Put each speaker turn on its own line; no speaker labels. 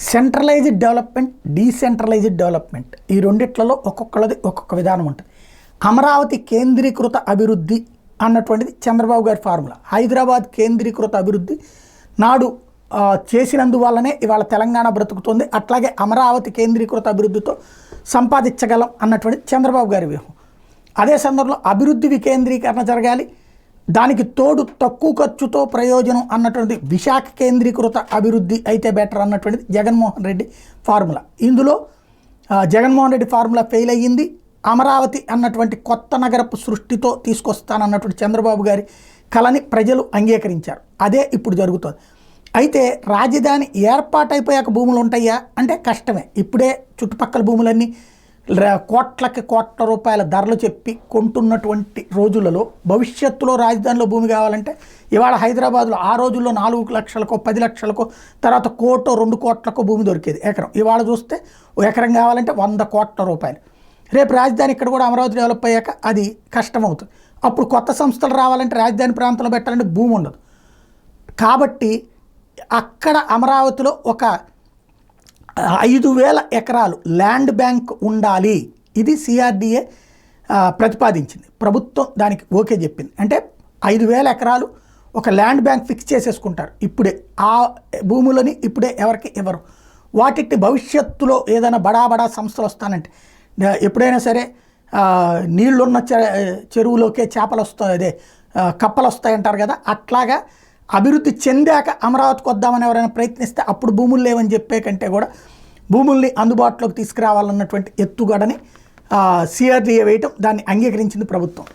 Centralised development, decentralised development ఈ రెండిట్లలో ఒక్కొక్కళ్ళది ఒక్కొక్క విధానం ఉంటుంది. అమరావతి కేంద్రీకృత అభివృద్ధి అన్నటువంటిది చంద్రబాబు గారి ఫార్ములా. హైదరాబాద్ కేంద్రీకృత అభివృద్ధి నాడు చేసినందువల్లనే ఇవాళ తెలంగాణ బ్రతుకుతుంది. అట్లాగే అమరావతి కేంద్రీకృత అభివృద్ధితో సంపాదించగలం అన్నటువంటి చంద్రబాబు గారి వ్యూహం. అదే సందర్భంలో అభివృద్ధి వికేంద్రీకరణ జరగాలి, దానికి తోడు తక్కువ ఖర్చుతో ప్రయోజనం అన్నటువంటిది విశాఖ కేంద్రీకృత అభివృద్ధి అయితే బెటర్ అన్నటువంటిది జగన్మోహన్ రెడ్డి ఫార్ములా. ఇందులో జగన్మోహన్ రెడ్డి ఫార్ములా ఫెయిల్ అయ్యింది. అమరావతి అన్నటువంటి కొత్త నగరపు సృష్టితో తీసుకొస్తానన్నటువంటి చంద్రబాబు గారి కళని ప్రజలు అంగీకరించారు. అదే ఇప్పుడు జరుగుతుంది. అయితే రాజధాని ఏర్పాటైపోయాక భూములు ఉంటాయా అంటే కష్టమే. ఇప్పుడే చుట్టుపక్కల భూములన్నీ కోట్ల రూపాయల ధరలు చెప్పి కొంటున్నటువంటి రోజులలో భవిష్యత్తులో రాజధానిలో భూమి కావాలంటే ఇవాళ హైదరాబాద్లో ఆ రోజుల్లో 4 లక్షలకో 10 లక్షలకో తర్వాత 1 కోటో 2 కోట్లకో భూమి దొరికేది ఎకరం. ఇవాళ చూస్తే ఓ ఎకరం కావాలంటే 100 కోట్ల రూపాయలు. రేపు రాజధాని ఇక్కడ కూడా అమరావతి డెవలప్ అయ్యాక అది కష్టమవుతుంది. అప్పుడు కొత్త సంస్థలు రావాలంటే రాజధాని ప్రాంతంలో పెట్టాలంటే భూమి ఉండదు. కాబట్టి అక్కడ అమరావతిలో ఒక 5,000 ఎకరాలు ల్యాండ్ బ్యాంక్ ఉండాలి. ఇది సిఆర్డిఏ ప్రతిపాదించింది. ప్రభుత్వం దానికి ఓకే చెప్పింది. అంటే 5,000 ఎకరాలు ఒక ల్యాండ్ బ్యాంక్ ఫిక్స్ చేసేసుకుంటారు. ఇప్పుడే ఆ భూములని ఇప్పుడే ఎవరికి ఇవ్వరు. వాటిని భవిష్యత్తులో ఏదైనా బడా సంస్థలు వస్తానంటే ఎప్పుడైనా సరే నీళ్లున్న చెరువులోకే చేపలు వస్తాయి, అదే కప్పలు వస్తాయంటారు కదా, అట్లాగా అభివృద్ధి చెందాక అమరావతికి వద్దామని ఎవరైనా ప్రయత్నిస్తే అప్పుడు భూములు లేవని చెప్పే కంటే కూడా భూముల్ని అందుబాటులోకి తీసుకురావాలన్నటువంటి ఎత్తుగడని సిఆర్డీఏ వేయటం, దాన్ని అంగీకరించింది ప్రభుత్వం.